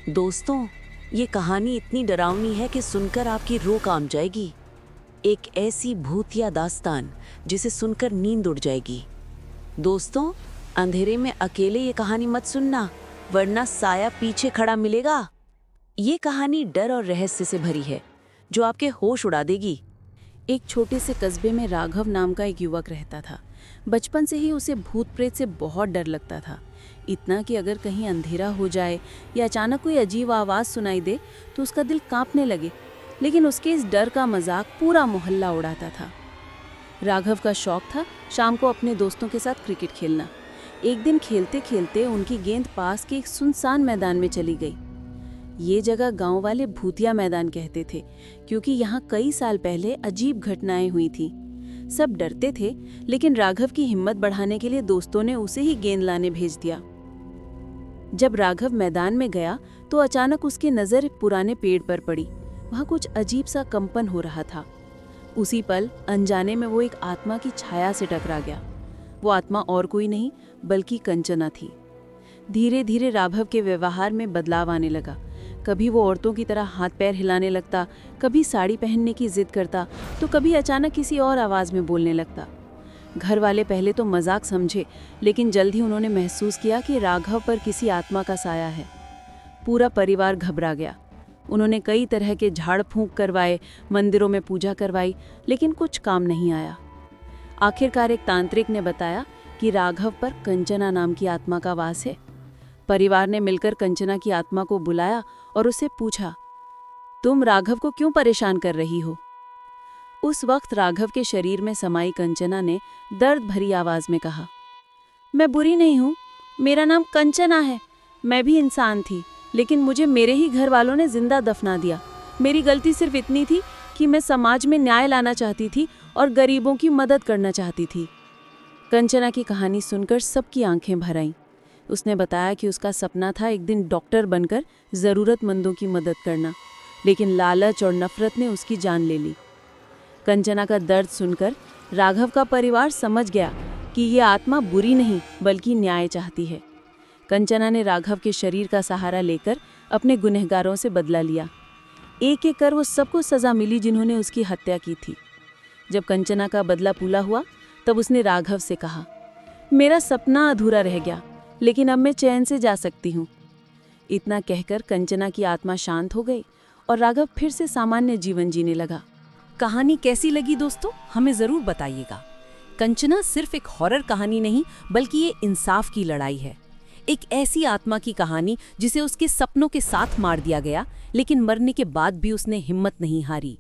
दोस्तों, ये कहानी इतनी डरावनी है कि सुनकर आपकी रूह कांप जाएगी। एक ऐसी भूतिया दास्तान जिसे सुनकर नींद उड़ जाएगी। दोस्तों, अंधेरे में अकेले ये कहानी मत सुनना, वरना साया पीछे खड़ा मिलेगा। ये कहानी डर और रहस्य से भरी है, जो आपके होश उड़ा देगी। एक छोटे से कस्बे में राघव नाम का एक युवक रहता था। बचपन से ही उसे भूत प्रेत से बहुत डर लगता था, इतना कि अगर कहीं अंधेरा हो जाए या अचानक कोई अजीब आवाज़ सुनाई दे तो उसका दिल कांपने लगे। लेकिन उसके इस डर का मजाक पूरा मोहल्ला उड़ाता था। राघव का शौक था शाम को अपने दोस्तों के साथ क्रिकेट खेलना। एक दिन खेलते खेलते उनकी गेंद पास के एक सुनसान मैदान में चली गई। ये जगह गांव वाले भूतिया मैदान कहते थे, क्योंकि यहाँ कई साल पहले अजीब घटनाएं हुई थी। सब डरते थे, लेकिन राघव की हिम्मत बढ़ाने के लिए दोस्तों ने उसे ही गेंद लाने भेज दिया। जब राघव मैदान में गया तो अचानक उसकी नज़र एक पुराने पेड़ पर पड़ी। वहाँ कुछ अजीब सा कंपन हो रहा था। उसी पल अनजाने में वो एक आत्मा की छाया से टकरा गया। वो आत्मा और कोई नहीं बल्कि कंचना थी। धीरे धीरे राघव के व्यवहार में बदलाव आने लगा। कभी वो औरतों की तरह हाथ पैर हिलाने लगता, कभी साड़ी पहनने की जिद करता, तो कभी अचानक किसी और आवाज़ में बोलने लगता। घर वाले पहले तो मजाक समझे, लेकिन जल्द ही उन्होंने महसूस किया कि राघव पर किसी आत्मा का साया है। पूरा परिवार घबरा गया। उन्होंने कई तरह के झाड़ फूंक करवाए, मंदिरों में पूजा करवाई, लेकिन कुछ काम नहीं आया। आखिरकार एक तांत्रिक ने बताया कि राघव पर कंचना नाम की आत्मा का वास है। परिवार ने मिलकर कंचना की आत्मा को बुलाया और उससे पूछा, तुम राघव को क्यों परेशान कर रही हो? उस वक्त राघव के शरीर में समाई कंचना ने दर्द भरी आवाज में कहा, मैं बुरी नहीं हूँ, मेरा नाम कंचना है। मैं भी इंसान थी, लेकिन मुझे मेरे ही घर वालों ने जिंदा दफना दिया। मेरी गलती सिर्फ इतनी थी कि मैं समाज में न्याय लाना चाहती थी और गरीबों की मदद करना चाहती थी। कंचना की कहानी सुनकर सबकी आंखें भर आईं। उसने बताया कि उसका सपना था एक दिन डॉक्टर बनकर ज़रूरतमंदों की मदद करना, लेकिन लालच और नफरत ने उसकी जान ले ली। कंचना का दर्द सुनकर राघव का परिवार समझ गया कि ये आत्मा बुरी नहीं बल्कि न्याय चाहती है। कंचना ने राघव के शरीर का सहारा लेकर अपने गुनहगारों से बदला लिया। एक एक कर वो सबको सज़ा मिली जिन्होंने उसकी हत्या की थी। जब कंचना का बदला पूरा हुआ तब उसने राघव से कहा, मेरा सपना अधूरा रह गया, लेकिन अब मैं चैन से जा सकती हूँ। इतना कहकर कंचना की आत्मा शांत हो गई और राघव फिर से सामान्य जीवन जीने लगा। कहानी कैसी लगी दोस्तों, हमें ज़रूर बताइएगा। कंचना सिर्फ एक हॉरर कहानी नहीं, बल्कि ये इंसाफ की लड़ाई है। एक ऐसी आत्मा की कहानी जिसे उसके सपनों के साथ मार दिया गया, लेकिन मरने के बाद भी उसने हिम्मत नहीं हारी।